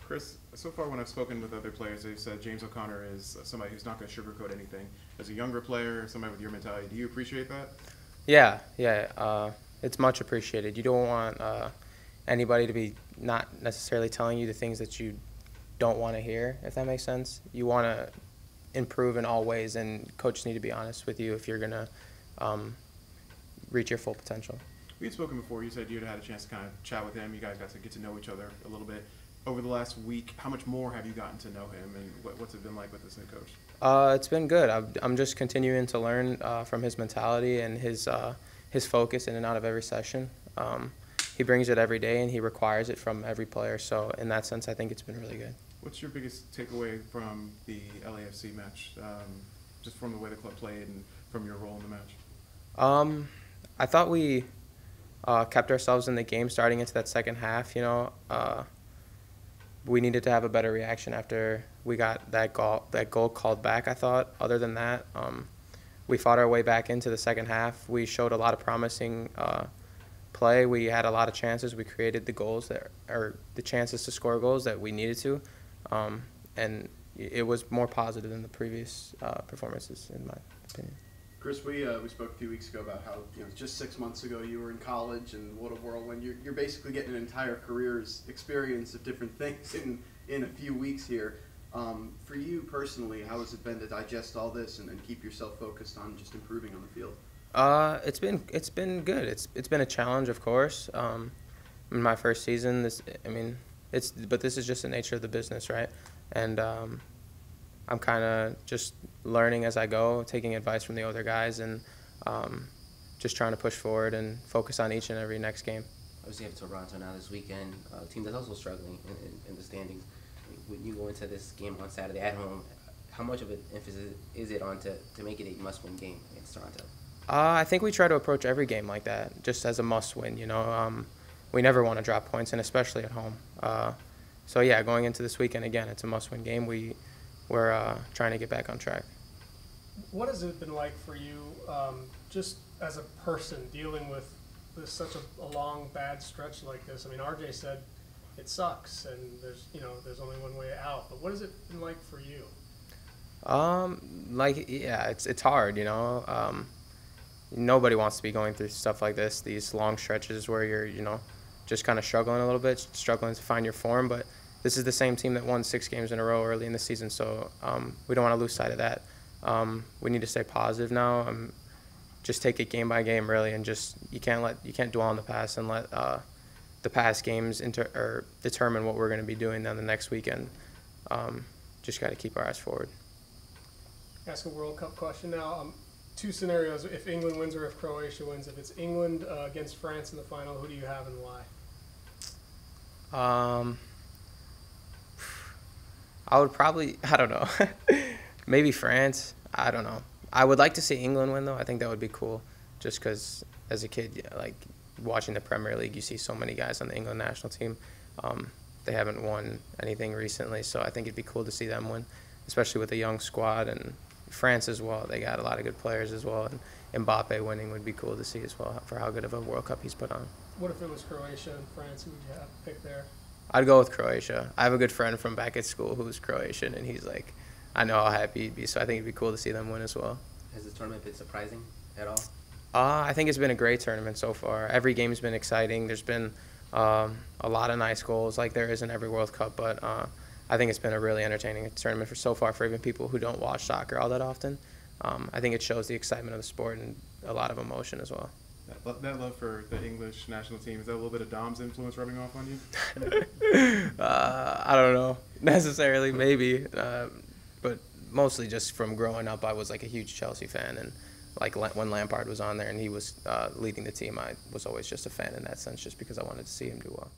Chris, so far when I've spoken with other players, they've said James O'Connor is somebody who's not going to sugarcoat anything. As a younger player, somebody with your mentality, do you appreciate that? Yeah, yeah. It's much appreciated. You don't want anybody to be not necessarily telling you the things that you don't want to hear, if that makes sense. You want to improve in all ways, and coaches need to be honest with you if you're going to reach your full potential. We had spoken before. You said you had a chance to kind of chat with him. You guys got to get to know each other a little bit. Over the last week, how much more have you gotten to know him, and what's it been like with this new coach? It's been good. I'm just continuing to learn from his mentality and his focus in and out of every session. He brings it every day, and he requires it from every player. So in that sense, I think it's been really good. What's your biggest takeaway from the LAFC match, just from the way the club played and from your role in the match? I thought we kept ourselves in the game starting into that second half. We needed to have a better reaction after we got that goal called back, I thought. Other than that, we fought our way back into the second half. We showed a lot of promising play. We had a lot of chances. We created the goals or the chances to score goals that we needed to. And it was more positive than the previous performances, in my opinion. Chris, we spoke a few weeks ago about how just 6 months ago you were in college, and what a whirlwind. You're basically getting an entire career's experience of different things in a few weeks here. For you personally, how has it been to digest all this and keep yourself focused on just improving on the field? It's been good. It's been a challenge, of course. In my first season, but this is just the nature of the business, right? And I'm kind of just learning as I go, taking advice from the other guys, and just trying to push forward and focus on each and every next game. Obviously, you have Toronto now this weekend, a team that's also struggling in the standings. When you go into this game on Saturday at home, how much of an emphasis is it on to make it a must-win game against Toronto? I think we try to approach every game like that, just as a must-win. We never want to drop points, and especially at home. So yeah, going into this weekend again, it's a must-win game. We're trying to get back on track. What has it been like for you, just as a person, dealing with such a long bad stretch like this? I mean, RJ said it sucks, and there's only one way out. But what has it been like for you? It's hard. Nobody wants to be going through stuff like this. These long stretches where you're just kind of struggling a little bit, struggling to find your form, but. This is the same team that won 6 games in a row early in the season, so we don't want to lose sight of that. We need to stay positive now. Just take it game by game, really, and you can't dwell on the past and let the past games determine what we're going to be doing then the next weekend. Just got to keep our eyes forward. Ask a World Cup question now. 2 scenarios: if England wins or if Croatia wins. If it's England against France in the final, who do you have and why? I would probably, I don't know, maybe France. I don't know. I would like to see England win, though. I think that would be cool, just because as a kid, watching the Premier League, you see so many guys on the England national team. They haven't won anything recently, so I think it'd be cool to see them win, especially with a young squad. And France as well. They got a lot of good players as well, and Mbappe winning would be cool to see as well for how good of a World Cup he's put on. What if it was Croatia and France? Who would you have picked there? I'd go with Croatia. I have a good friend from back at school who's Croatian, and he's like, I know how happy he'd be, so I think it'd be cool to see them win as well. Has this tournament been surprising at all? I think it's been a great tournament so far. Every game's been exciting. There's been a lot of nice goals, like there is in every World Cup, but I think it's been a really entertaining tournament so far for even people who don't watch soccer all that often. I think it shows the excitement of the sport and a lot of emotion as well. That love for the English national team, is that a little bit of Dom's influence rubbing off on you? I don't know necessarily, maybe, but mostly just from growing up. I was a huge Chelsea fan, and when Lampard was on there and he was leading the team, I was always just a fan in that sense, just because I wanted to see him do well.